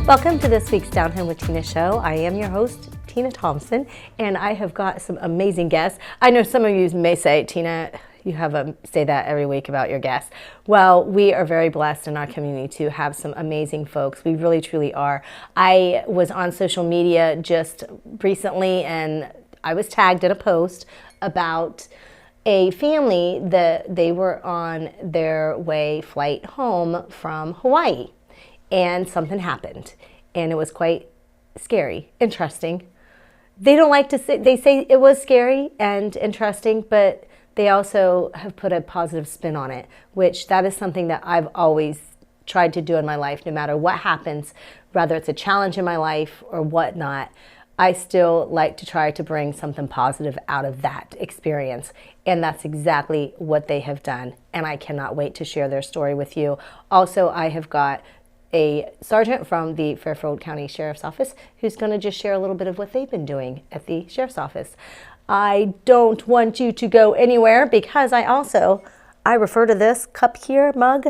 Welcome to this week's Down Home with Tina show. I am your host, Tina Thompson, and I have got some amazing guests. I know some of you may say, Tina, you say that every week about your guests. Well, we are very blessed in our community to have some amazing folks. We really, truly are. I was on social media just recently, and I was tagged in a post about a family that they were on their flight home from Hawaii. And something happened, and it was quite scary, interesting. They don't like to say, they say it was scary and interesting, but they also have put a positive spin on it, which that is something that I've always tried to do in my life, no matter what happens, whether it's a challenge in my life or whatnot. I still like to try to bring something positive out of that experience. And that's exactly what they have done. And I cannot wait to share their story with you. Also, I have got a sergeant from the Fairfield County Sheriff's Office who's going to just share a little bit of what they've been doing at the Sheriff's Office. I don't want you to go anywhere because I refer to this cup here, mug,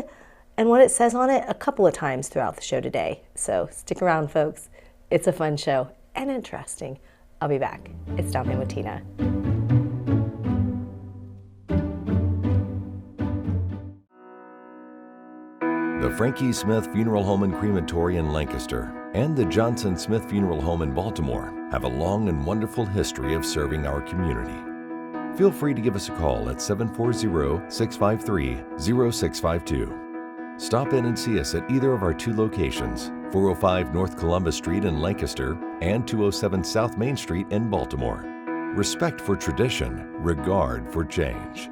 and what it says on it a couple of times throughout the show today. So stick around, folks. It's a fun show and interesting. I'll be back. It's Down Home with Tina. The Frankie Smith Funeral Home and Crematory in Lancaster and the Johnson Smith Funeral Home in Baltimore have a long and wonderful history of serving our community. Feel free to give us a call at 740-653-0652. Stop in and see us at either of our two locations, 405 North Columbus Street in Lancaster and 207 South Main Street in Baltimore. Respect for tradition, regard for change.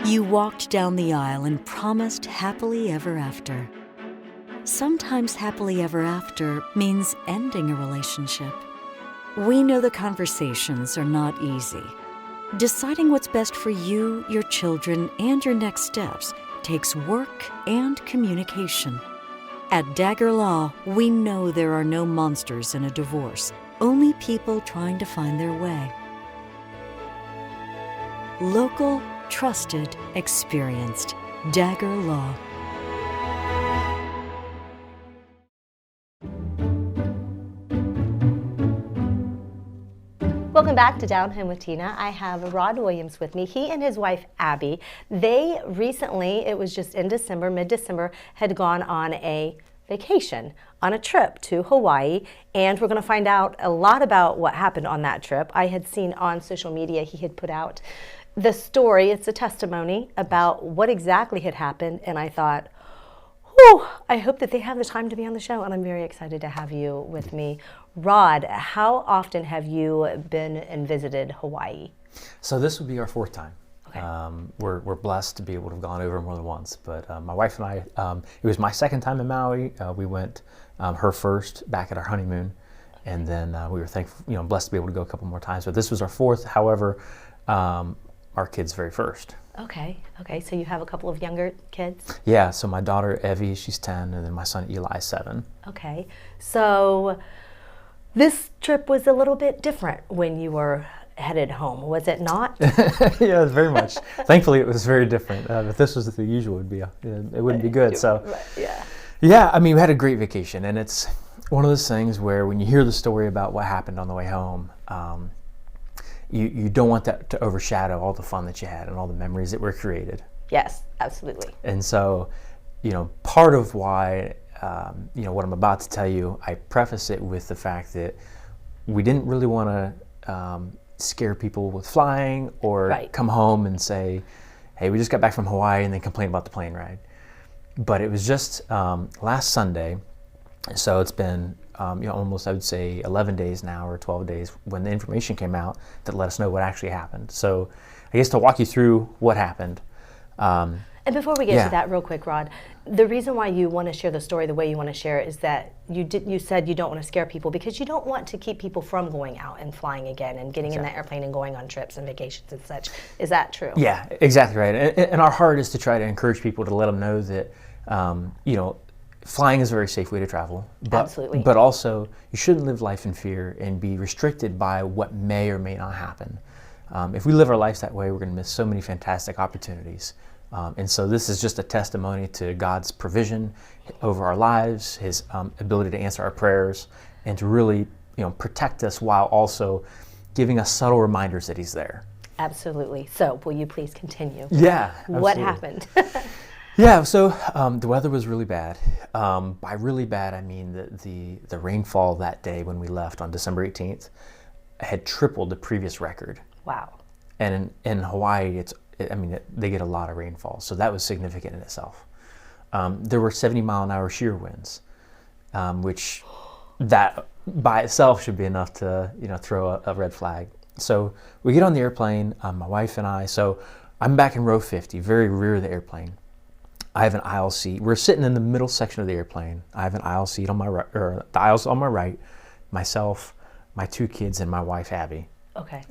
You walked down the aisle and promised happily ever after. Sometimes happily ever after means ending a relationship. We know the conversations are not easy. Deciding what's best for you, your children, and your next steps takes work and communication. At Dagger Law, we know there are no monsters in a divorce, only people trying to find their way. Local, trusted, experienced. Dagger Law. Welcome back to Down Home with Tina. I have Rod Williams with me. He and his wife, Abby, they recently, it was just in December, mid-December, had gone on a vacation, on a trip to Hawaii, and we're going to find out a lot about what happened on that trip. I had seen on social media he had put out the story, it's a testimony about what exactly had happened, and I thought, whew, I hope that they have the time to be on the show, and I'm very excited to have you with me. Rod, how often have you been and visited Hawaii? So this would be our fourth time. Okay. We're blessed to be able to have gone over more than once, but my wife and I, it was my second time in Maui. We went her first back at our honeymoon, and then we were thankful, blessed to be able to go a couple more times, but this was our fourth. However, our kids' very first. Okay, so you have a couple of younger kids? Yeah, so my daughter Evie, she's 10, and then my son Eli is 7. Okay, so this trip was a little bit different when you were headed home, was it not? Yeah, very much. Thankfully, it was very different. If this was the usual, it wouldn't be good. So, yeah, I mean, we had a great vacation, and it's one of those things where when you hear the story about what happened on the way home, you don't want that to overshadow all the fun that you had and all the memories that were created. Yes, absolutely. And so, part of why, what I'm about to tell you, I preface it with the fact that we didn't really want to scare people with flying or come home and say, hey, we just got back from Hawaii, and then complain about the plane ride. But it was just last Sunday, so it's been almost, I would say, 11 days now or 12 days when the information came out that let us know what actually happened. So I guess to walk you through what happened. And before we get to that real quick, Rod, the reason why you want to share the story the way you want to share it is that you said you don't want to scare people because you don't want to keep people from going out and flying again and getting in the airplane and going on trips and vacations and such. Is that true? Yeah, exactly right. And our heart is to try to encourage people to let them know that, flying is a very safe way to travel. Absolutely. But also, you shouldn't live life in fear and be restricted by what may or may not happen. If we live our lives that way, we're going to miss so many fantastic opportunities. And so this is just a testimony to God's provision over our lives, His ability to answer our prayers, and to really, protect us while also giving us subtle reminders that He's there. Absolutely. So, will you please continue? Yeah. What absolutely. happened? Yeah, so the weather was really bad. By really bad, I mean the rainfall that day when we left on December 18th had tripled the previous record. Wow. And in Hawaii, they get a lot of rainfall, so that was significant in itself. There were 70-mile-an-hour shear winds, which that by itself should be enough to throw a red flag. So we get on the airplane, my wife and I. So I'm back in row 50, very rear of the airplane. I have an aisle seat. We're sitting in the middle section of the airplane. I have an aisle seat on my right, or the aisle's on my right, myself, my 2 kids, and my wife, Abby. Okay.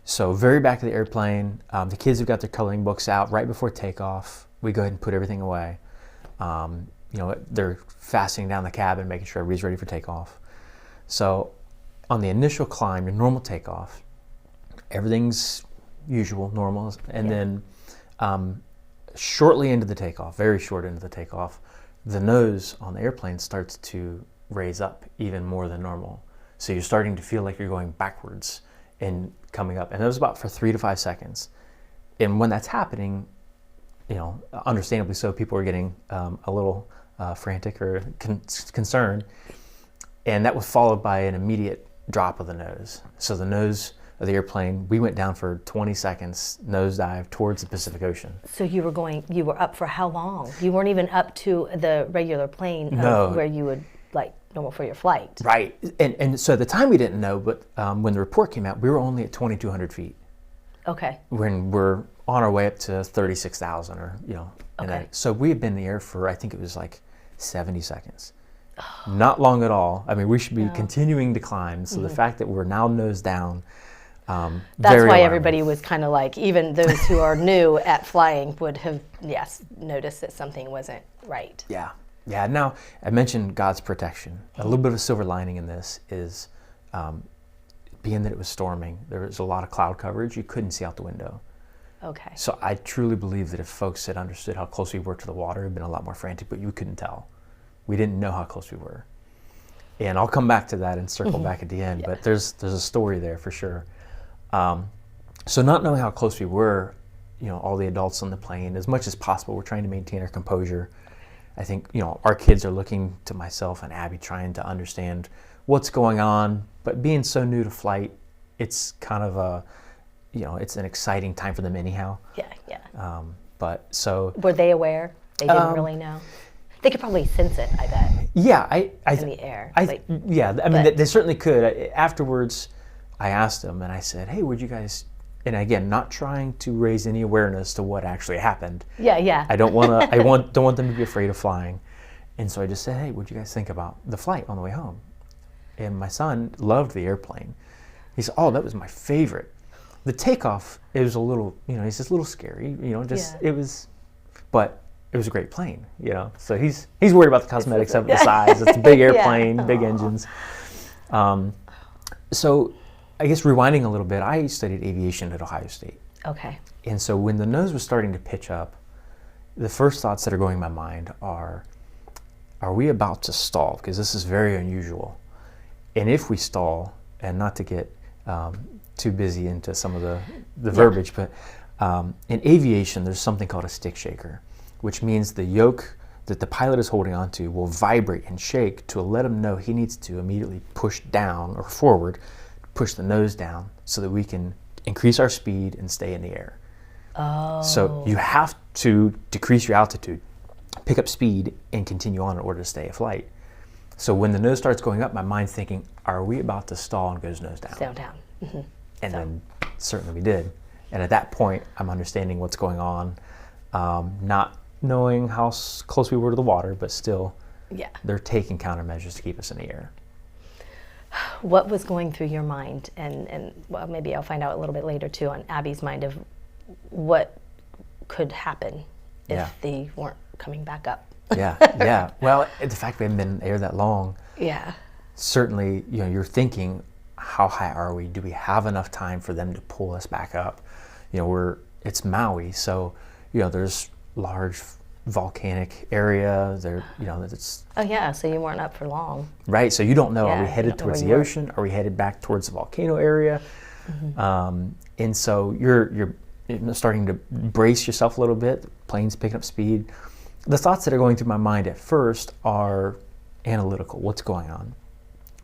So very back of the airplane. The kids have got their coloring books out right before takeoff. We go ahead and put everything away. They're fastening down the cabin, making sure everybody's ready for takeoff. So on the initial climb, your normal takeoff, everything's usual, normal. And then shortly into the takeoff, very short into the takeoff, the nose on the airplane starts to raise up even more than normal. So you're starting to feel like you're going backwards and coming up. And it was about for 3 to 5 seconds. And when that's happening, understandably so, people are getting a little frantic or concerned. And that was followed by an immediate drop of the nose. So the nose of the airplane, we went down for 20 seconds, nosedive towards the Pacific Ocean. So you were up for how long? You weren't even up to the regular plane where you would, normal for your flight. Right. And so at the time we didn't know, but when the report came out, we were only at 2,200 feet. Okay. When we're on our way up to 36,000 or, Okay. So we had been in the air for, I think it was 70 seconds. Not long at all. I mean, we should be continuing to climb. So the fact that we're now nose down, that's very why alarming. everybody was kind of even those who are new at flying would have, noticed that something wasn't right. Yeah. Yeah. Now, I mentioned God's protection. A little bit of a silver lining in this is being that it was storming, there was a lot of cloud coverage. You couldn't see out the window. Okay. So I truly believe that if folks had understood how close we were to the water, it would have been a lot more frantic, but you couldn't tell. We didn't know how close we were. And I'll come back to that and circle back at the end, but there's a story there for sure. So not knowing how close we were, all the adults on the plane, as much as possible, we're trying to maintain our composure. I think, our kids are looking to myself and Abby trying to understand what's going on, but being so new to flight, it's kind of it's an exciting time for them anyhow. Yeah. But so... Were they aware? They didn't really know? They could probably sense it, I bet. Yeah, in the air. They certainly could. Afterwards, I asked them and I said, "Hey, would you guys?" And again, not trying to raise any awareness to what actually happened. Yeah. I don't want them to be afraid of flying, and so I just said, "Hey, what'd you guys think about the flight on the way home?" And my son loved the airplane. He said, "Oh, that was my favorite." The takeoff, it was a little, it's just a little scary. It was, but it was a great plane, So he's worried about the cosmetics of the size. It's a big airplane, big engines. So I guess rewinding a little bit, I studied aviation at Ohio State. Okay. And so when the nose was starting to pitch up, the first thoughts that are going in my mind are we about to stall? Because this is very unusual. And if we stall, and not to get too busy into some of the verbiage, but in aviation, there's something called a stick shaker, which means the yoke that the pilot is holding onto will vibrate and shake to let him know he needs to immediately push down or forward, push the nose down so that we can increase our speed and stay in the air. Oh. So you have to decrease your altitude, pick up speed, and continue on in order to stay aflight. So when the nose starts going up, my mind's thinking, are we about to stall, and goes nose down? Down. Mm-hmm. And then certainly we did. And at that point, I'm understanding what's going on, not knowing how close we were to the water, but still, they're taking countermeasures to keep us in the air. What was going through your mind, and well, maybe I'll find out a little bit later too, on Abby's mind of what could happen if they weren't coming back up? Yeah. Well, the fact we haven't been in the air that long, certainly, you're thinking, how high are we? Do we have enough time for them to pull us back up? It's Maui, so there's large volcanic area there, it's Oh yeah, so you weren't up for long. right. So you don't know, Yeah, are we you headed don't know towards where the you are. ocean? Are we headed back towards the volcano area? And so you're starting to brace yourself a little bit. The plane's picking up speed. The thoughts that are going through my mind at first are analytical. What's going on?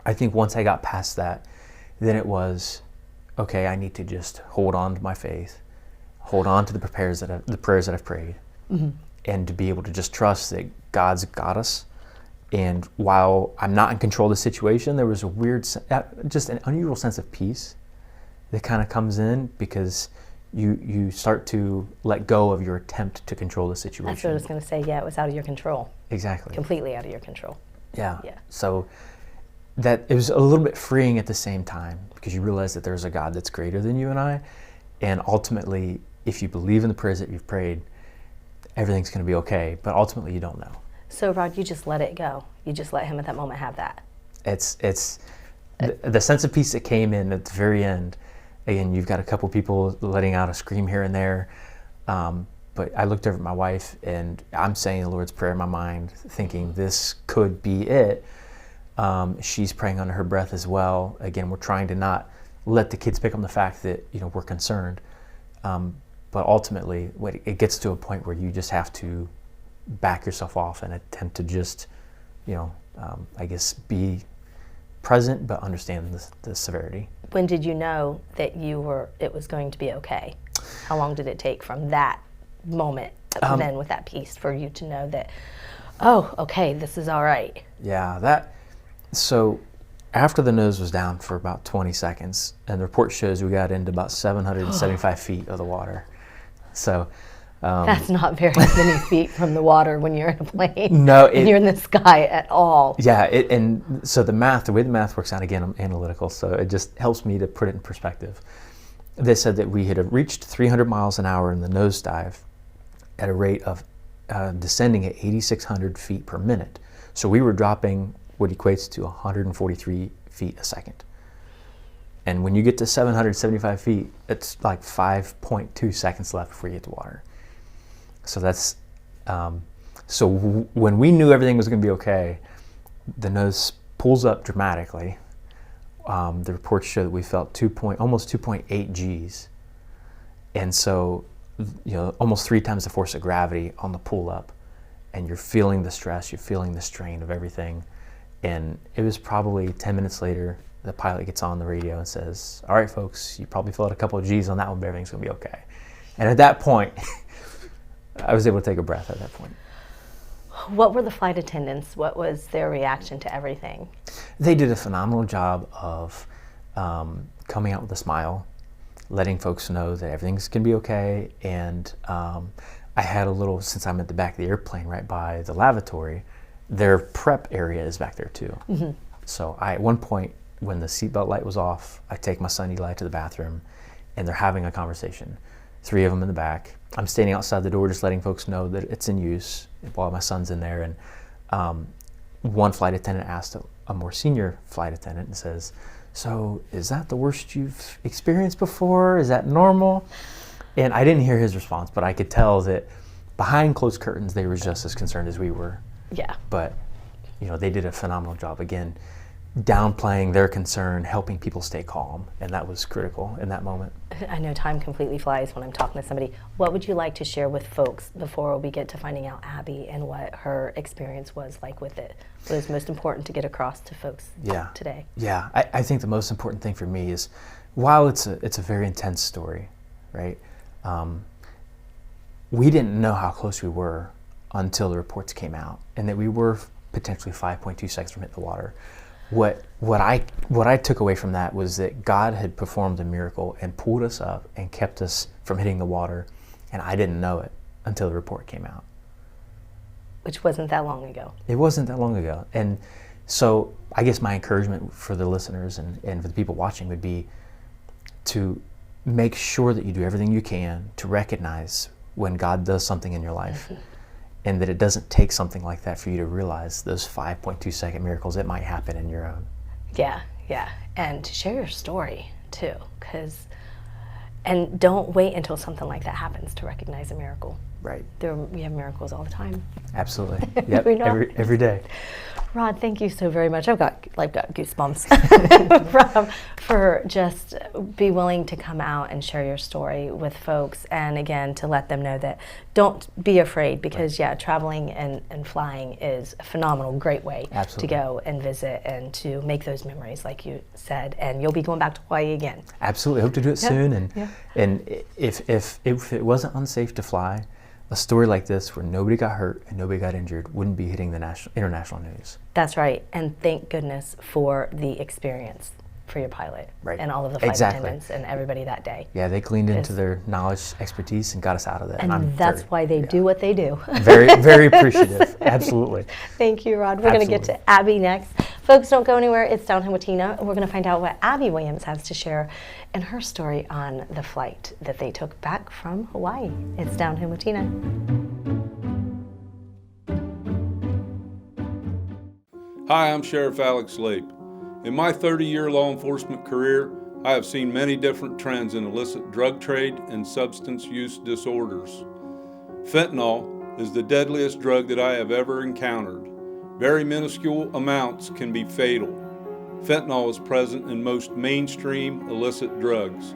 I think once I got past that, then it was, okay, I need to just hold on to my faith, hold on to the prayers that I've prayed, and to be able to just trust that God's got us. And while I'm not in control of the situation, there was a weird, just an unusual sense of peace that kind of comes in, because you start to let go of your attempt to control the situation. That's what I was going to say. Yeah, it was out of your control. Exactly. Completely out of your control. Yeah. Yeah. So that it was a little bit freeing at the same time, because you realize that there's a God that's greater than you and I, and ultimately, if you believe in the prayers that you've prayed, everything's going to be okay. But ultimately, you don't know. So Rod, you just let it go. You just let him at that moment have that. It's the sense of peace that came in at the very end. Again, you've got a couple people letting out a scream here and there, but I looked over at my wife, and I'm saying the Lord's Prayer in my mind, thinking this could be it. She's praying under her breath as well. Again, we're trying to not let the kids pick on the fact that we're concerned, but ultimately, it gets to a point where you just have to back yourself off and attempt to just, I guess, be present but understand the severity. When did you know that it was going to be okay? How long did it take from that moment, then with that peace, for you to know that, oh, okay, this is all right? Yeah, so after the nose was down for about 20 seconds, and the report shows we got into about 775 feet of the water. So That's not very many feet from the water when you're in a plane. No, and you're in the sky at all. Yeah, and so the way the math works out, again, I'm analytical, so it just helps me to put it in perspective. They said that we had reached 300 miles an hour in the nosedive at a rate of descending at 8,600 feet per minute. So we were dropping what equates to 143 feet a second. And when you get to 775 feet, it's like 5.2 seconds left before you hit the water. So that's, when we knew everything was going to be okay, the nose pulls up dramatically. The reports show that we felt almost 2.8 Gs. And so, almost 3 times the force of gravity on the pull up. And you're feeling the stress, you're feeling the strain of everything. And it was probably 10 minutes later, the pilot gets on the radio and says, all right, folks, you probably felt a couple of Gs on that one, but everything's going to be okay. And at that point, I was able to take a breath at that point. What were the flight attendants? What was their reaction to everything? They did a phenomenal job of coming out with a smile, letting folks know that everything's going to be okay. And I had since I'm at the back of the airplane right by the lavatory, their prep area is back there too. Mm-hmm. So at one point, when the seatbelt light was off, I take my son Eli to the bathroom, and they're having a conversation. 3 of them in the back. I'm standing outside the door just letting folks know that it's in use while my son's in there. And one flight attendant asked a more senior flight attendant and says, so is that the worst you've experienced before? Is that normal? And I didn't hear his response, but I could tell that behind closed curtains, they were just as concerned as we were. Yeah. But, they did a phenomenal job, again, downplaying their concern, helping people stay calm, and that was critical in that moment. I know time completely flies when I'm talking to somebody. What would you like to share with folks before we get to finding out Abby and what her experience was like with it? What is most important to get across to folks today? Yeah, I think the most important thing for me is, while it's a very intense story, right? We didn't know how close we were until the reports came out, and that we were potentially 5.2 seconds from hitting the water. What I took away from that was that God had performed a miracle and pulled us up and kept us from hitting the water, and I didn't know it until the report came out. Which wasn't that long ago. It wasn't that long ago. And so I guess my encouragement for the listeners and for the people watching would be to make sure that you do everything you can to recognize when God does something in your life. Mm-hmm. And that it doesn't take something like that for you to realize those 5.2 second miracles that might happen in your own. Yeah. And to share your story too, and don't wait until something like that happens to recognize a miracle. Right. We have miracles all the time. Absolutely. Yep. We know. Every day. Rod, thank you so very much. I've got goosebumps for just be willing to come out and share your story with folks, and again to let them know that don't be afraid, because traveling and flying is a phenomenal, great way to go and visit and to make those memories, like you said. And you'll be going back to Hawaii again. Absolutely. Hope to do it soon. And if it wasn't unsafe to fly, a story like this where nobody got hurt and nobody got injured wouldn't be hitting the international news. That's right, and thank goodness for the experience for your pilot and all of the flight attendants and everybody that day. Yeah, they gleaned into their knowledge, expertise, and got us out of that. And that's why they do what they do. Very, very appreciative. Absolutely. Thank you, Rod. We're going to get to Abby next. Folks, don't go anywhere. It's Downtown with Tina. We're going to find out what Abby Williams has to share and her story on the flight that they took back from Hawaii. It's Downtown with Tina. Hi, I'm Sheriff Alex Lape. In my 30-year law enforcement career, I have seen many different trends in illicit drug trade and substance use disorders. Fentanyl is the deadliest drug that I have ever encountered. Very minuscule amounts can be fatal. Fentanyl is present in most mainstream illicit drugs.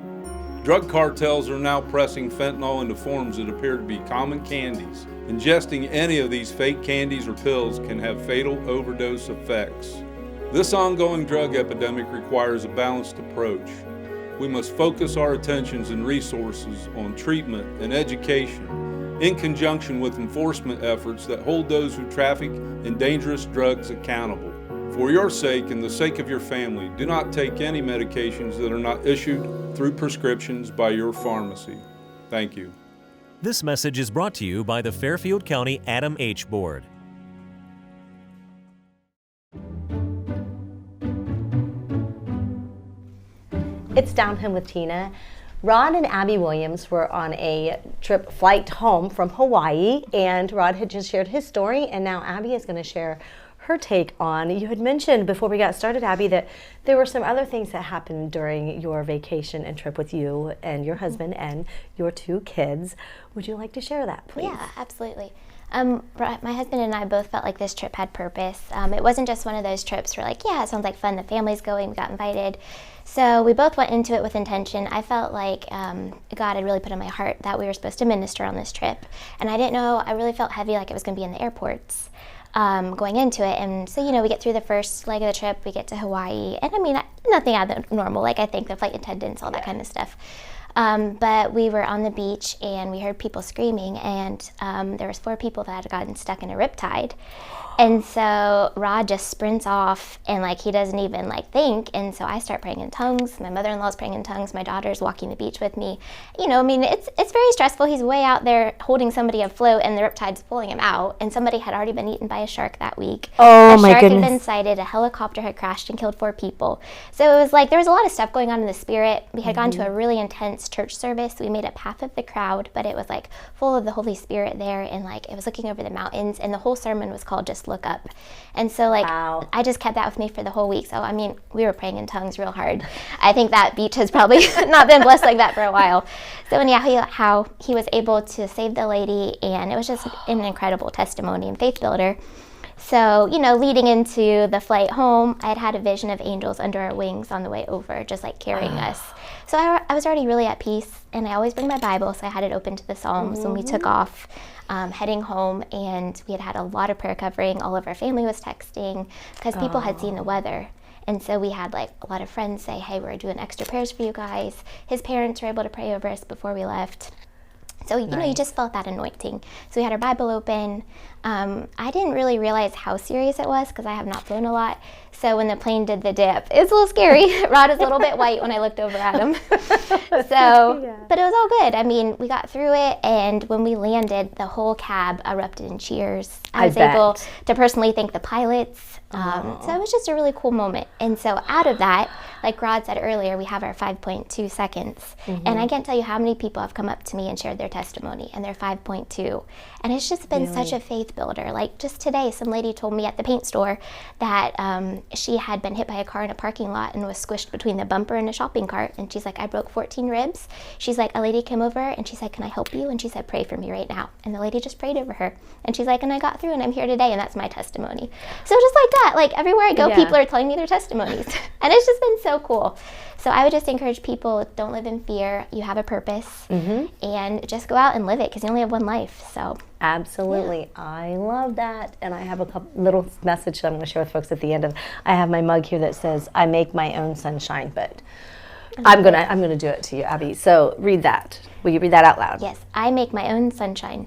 Drug cartels are now pressing fentanyl into forms that appear to be common candies. Ingesting any of these fake candies or pills can have fatal overdose effects. This ongoing drug epidemic requires a balanced approach. We must focus our attentions and resources on treatment and education in conjunction with enforcement efforts that hold those who traffic in dangerous drugs accountable. For your sake and the sake of your family, do not take any medications that are not issued through prescriptions by your pharmacy. Thank you. This message is brought to you by the Fairfield County Adam H. Board. It's Downtown with Tina. Rod and Abbey Williams were on a flight home from Hawaii, and Rod had just shared his story, and now Abby is going to share her take on. You had mentioned before we got started, Abby, that there were some other things that happened during your vacation and trip with you and your husband and your two kids. Would you like to share that, please? Yeah, absolutely. My husband and I both felt like this trip had purpose. It wasn't just one of those trips where like, yeah, it sounds like fun, the family's going, we got invited. So we both went into it with intention. I felt like God had really put in my heart that we were supposed to minister on this trip. And I didn't know, I really felt heavy, like it was going to be in the airports going into it. And so, we get through the first leg of the trip, we get to Hawaii. And I mean, nothing out of the normal, like I think the flight attendants, all that kind of stuff. But we were on the beach and we heard people screaming, and there was 4 people that had gotten stuck in a riptide. And so Rod just sprints off, and like he doesn't even like think. And so I start praying in tongues. My mother-in-law's praying in tongues. My daughter's walking the beach with me. I mean, it's very stressful. He's way out there holding somebody afloat, and the riptide's pulling him out. And somebody had already been eaten by a shark that week. Oh my goodness! A shark had been sighted. A helicopter had crashed and killed 4 people. So it was like there was a lot of stuff going on in the spirit. We had gone to a really intense church service. We made up half of the crowd, but it was like full of the Holy Spirit there, and like it was looking over the mountains. And the whole sermon was called "Just Look Up." And so like wow. I just kept that with me for the whole week. So I mean, we were praying in tongues real hard. I think that beach has probably not been blessed like that for a while. So anyhow, how he was able to save the lady, and it was just an incredible testimony and faith builder. So, leading into the flight home, I had a vision of angels under our wings on the way over, just like carrying us. So I was already really at peace, and I always bring my Bible, so I had it open to the Psalms when we took off, heading home, and we had a lot of prayer covering. All of our family was texting because people had seen the weather. And so we had like a lot of friends say, hey, we're doing extra prayers for you guys. His parents were able to pray over us before we left. So, you just felt that anointing. So we had our Bible open. I didn't really realize how serious it was because I have not flown a lot. So when the plane did the dip, it was a little scary. Rod is a little bit white when I looked over at him. But it was all good. I mean, we got through it, and when we landed, the whole cab erupted in cheers. I was able to personally thank the pilots. So it was just a really cool moment. And so out of that, like Rod said earlier, we have our 5.2 seconds. And I can't tell you how many people have come up to me and shared their testimony, and they're 5.2. And it's just been such a faith builder. Like just today, some lady told me at the paint store that she had been hit by a car in a parking lot and was squished between the bumper and a shopping cart. And she's like, I broke 14 ribs. She's like, a lady came over and she said, can I help you? And she said, pray for me right now. And the lady just prayed over her. And she's like, and I got through and I'm here today, and that's my testimony. So just like that, like everywhere I go, people are telling me their testimonies. And it's just been so cool. So I would just encourage people, don't live in fear. You have a purpose, and just go out and live it, because you only have one life. So absolutely, I love that. And I have a couple little message that I'm going to share with folks at the end of. I have my mug here that says, "I make my own sunshine," but I'm gonna do it to you, Abby. So read that. Will you read that out loud? Yes, I make my own sunshine.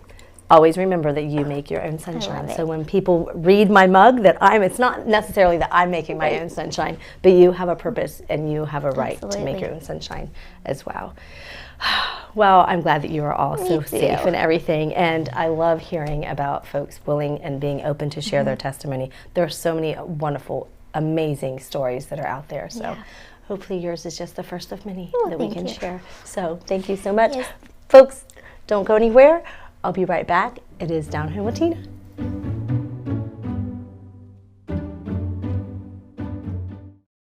Always remember that you make your own sunshine. So when people read my mug, it's not necessarily that I'm making my own sunshine, but you have a purpose and you have a right to make your own sunshine as well. Well, I'm glad that you are all so safe and everything. And I love hearing about folks willing and being open to share their testimony. There are so many wonderful, amazing stories that are out there. So hopefully yours is just the first of many that we can share. So thank you so much. Yes. Folks, don't go anywhere. I'll be right back. It is Down Home with Tina.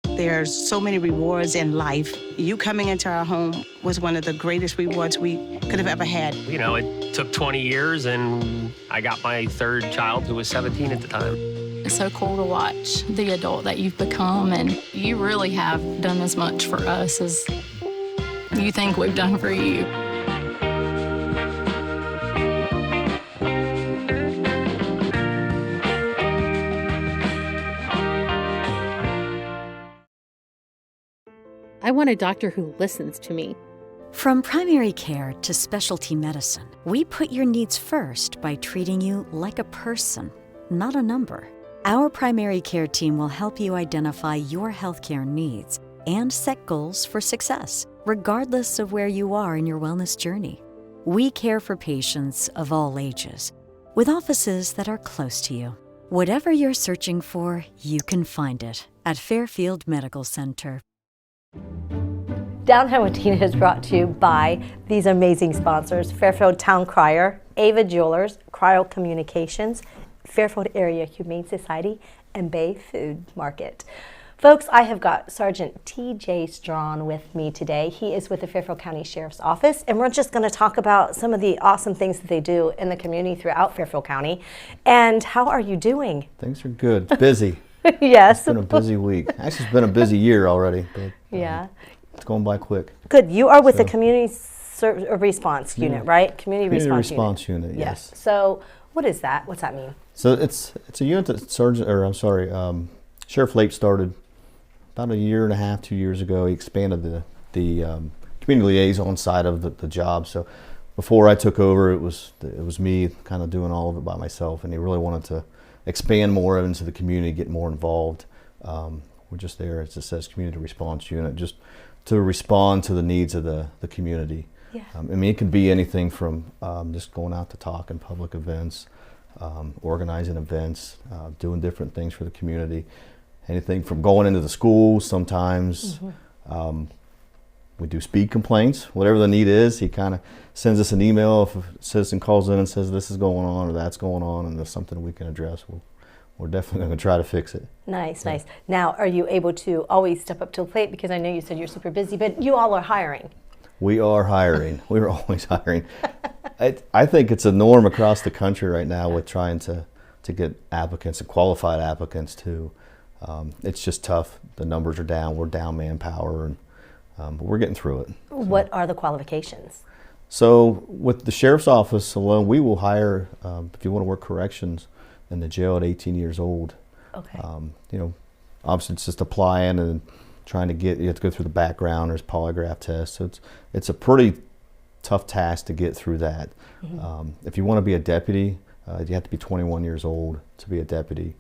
There's so many rewards in life. You coming into our home was one of the greatest rewards we could have ever had. You know, it took 20 years, and I got my third child, who was 17 at the time. It's so cool to watch the adult that you've become, and you really have done as much for us as you think we've done for you. I want a doctor who listens to me. From primary care to specialty medicine, we put your needs first by treating you like a person, not a number. Our primary care team will help you identify your healthcare needs and set goals for success, regardless of where you are in your wellness journey. We care for patients of all ages, with offices that are close to you. Whatever you're searching for, you can find it at Fairfield Medical Center. Down Home with Tina is brought to you by these amazing sponsors: Fairfield Town Crier, Ava Jewelers, Cryo Communications, Fairfield Area Humane Society, and Bay Food Market. Folks, I have got Sargent TJ Strawn with me today. He is with the Fairfield County Sheriff's Office, and we're just going to talk about some of the awesome things that they do in the community throughout Fairfield County. And how are you doing? Things are good. Busy. Yes. It's been a busy week. Actually, it's been a busy year already, but it's going by quick. Good. You are with the Community Response Unit, right? Community Response Unit, yes. So what is that? What's that mean? So it's a unit that Sheriff Lape started about a year and a half, 2 years ago. He expanded the community liaison side of the job. So before I took over, it was me kind of doing all of it by myself, and he really wanted to expand more into the community, get more involved. We're just there, as it says, Community Response Unit, just to respond to the needs of the community. Yeah. I mean, it could be anything from just going out to talk in public events, organizing events, doing different things for the community. Anything from going into the schools sometimes. We do speed complaints, whatever the need is. He kind of sends us an email if a citizen calls in and says this is going on or that's going on and there's something we can address. We're definitely going to try to fix it. Nice. Now, are you able to always step up to the plate? Because I know you said you're super busy, but you all are hiring. We are hiring. We're always hiring. I think it's a norm across the country right now with trying to get applicants and qualified applicants too. It's just tough. The numbers are down. We're down manpower, and but we're getting through it. What are the qualifications? So with the Sheriff's Office alone, we will hire, if you want to work corrections in the jail at 18 years old. Okay. Obviously it's just applying and trying to you have to go through the background, there's polygraph tests. So it's a pretty tough task to get through that. If you want to be a deputy, you have to be 21 years old to be a deputy.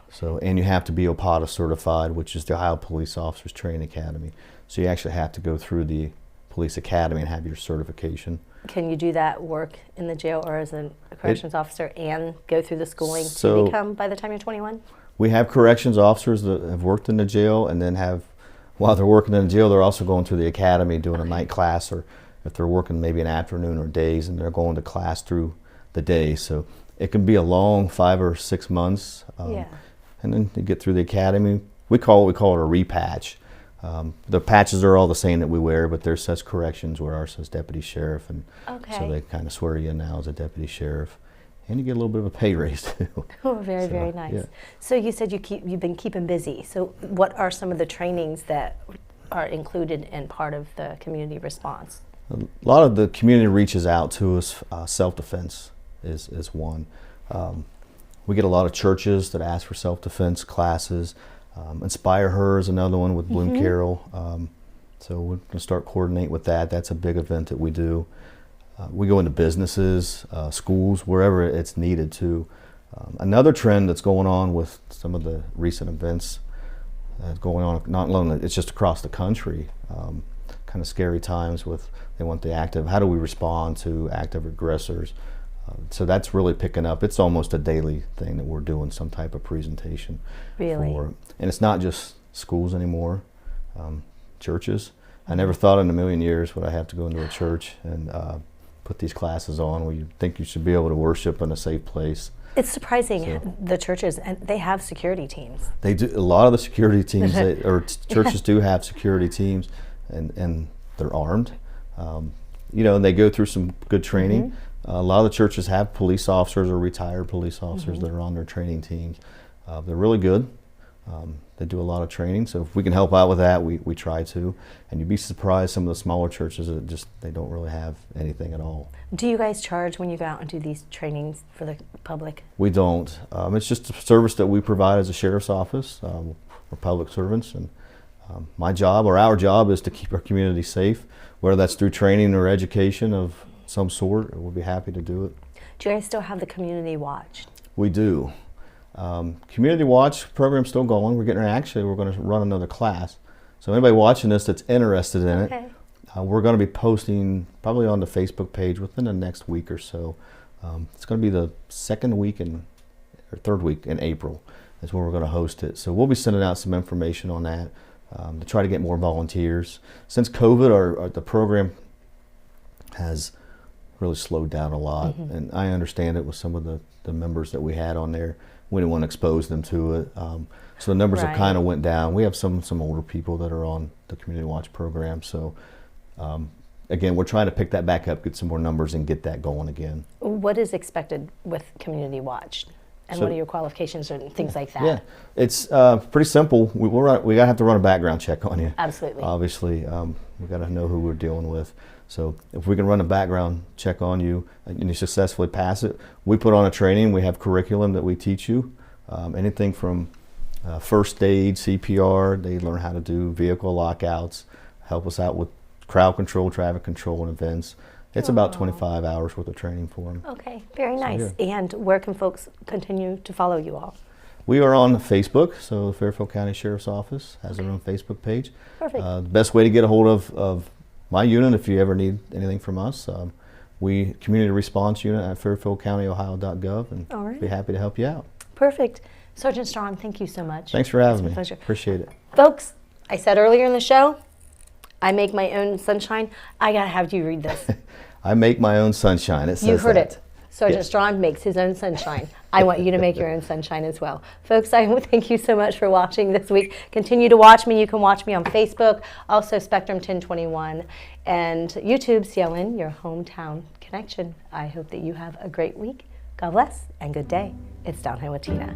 So, and you have to be OPATA certified, which is the Ohio Police Officers Training Academy. So you actually have to go through the police academy and have your certification. Can you do that work in the jail or as a corrections officer and go through the schooling to become by the time you're 21? We have corrections officers that have worked in the jail and then while they're working in the jail, they're also going through the academy, doing a night class or if they're working maybe an afternoon or days and they're going to class through the day. So it can be a long 5 or 6 months. And then you get through the academy. We call it a repatch. The patches are all the same that we wear, but theirs says corrections where ours says deputy sheriff. And so they kind of swear you in now as a deputy sheriff. And you get a little bit of a pay raise too. Oh, very, very nice. Yeah. So you said you've been keeping busy. So what are some of the trainings that are included in part of the community response? A lot of the community reaches out to us. Self-defense is one. We get a lot of churches that ask for self-defense classes. Inspire Her is another one with Bloom Carroll. So we're going to start coordinating with that. That's a big event that we do. We go into businesses, schools, wherever it's needed to. Another trend that's going on with some of the recent events going on, not only it's just across the country, kind of scary times with they want the active, how do we respond to active aggressors? So that's really picking up. It's almost a daily thing that we're doing some type of presentation for. And it's not just schools anymore, churches. I never thought in a million years would I have to go into a church and put these classes on where you think you should be able to worship in a safe place. It's surprising, the churches, and they have security teams. They do. A lot of the security teams, churches do have security teams, and they're armed. You know, and they go through some good training. A lot of the churches have police officers or retired police officers that are on their training teams. They're really good. They do a lot of training, so if we can help out with that, we try to. And you'd be surprised, some of the smaller churches that they don't really have anything at all. Do you guys charge when you go out and do these trainings for the public? We don't. It's just a service that we provide as a sheriff's office. We're public servants, and my job or our job is to keep our community safe, whether that's through training or education of some sort. We'll be happy to do it. Do you guys still have the community watch? We do. Community Watch program's still going. We're going to run another class. So anybody watching this that's interested in it, we're going to be posting probably on the Facebook page within the next week or so. It's going to be the third week in April is when we're going to host it. So we'll be sending out some information on that to try to get more volunteers. Since COVID, the program has really slowed down a lot, and I understand it with some of the members that we had on there. We didn't want to expose them to it. So the numbers have kind of went down. We have some older people that are on the Community Watch program. So again, we're trying to pick that back up, get some more numbers and get that going again. What is expected with Community Watch? And what are your qualifications and things like that? Yeah, it's pretty simple. We gotta have to run a background check on you. Absolutely. Obviously, we gotta know who we're dealing with. So if we can run a background check on you and you successfully pass it, we put on a training. We have curriculum that we teach you. Anything from first aid, CPR, they learn how to do vehicle lockouts, help us out with crowd control, traffic control, and events. It's about 25 hours worth of training for them. Okay, very nice. So, yeah. And where can folks continue to follow you all? We are on Facebook, so the Fairfield County Sheriff's Office has their own Facebook page. Perfect. The best way to get a hold of my unit, if you ever need anything from us, we community response unit at fairfieldcountyohio.gov, and be happy to help you out. Perfect. Sergeant Strawn, thank you so much. Thanks for having me. Pleasure. Appreciate it. Folks, I said earlier in the show, I make my own sunshine. I gotta have you read this. I make my own sunshine. It says you heard that. it. Sergeant Strawn makes his own sunshine. I want you to make your own sunshine as well. Folks, I thank you so much for watching this week. Continue to watch me. You can watch me on Facebook, also Spectrum 1021, and YouTube, CLN, your hometown connection. I hope that you have a great week. God bless and good day. It's Down Here with Tina.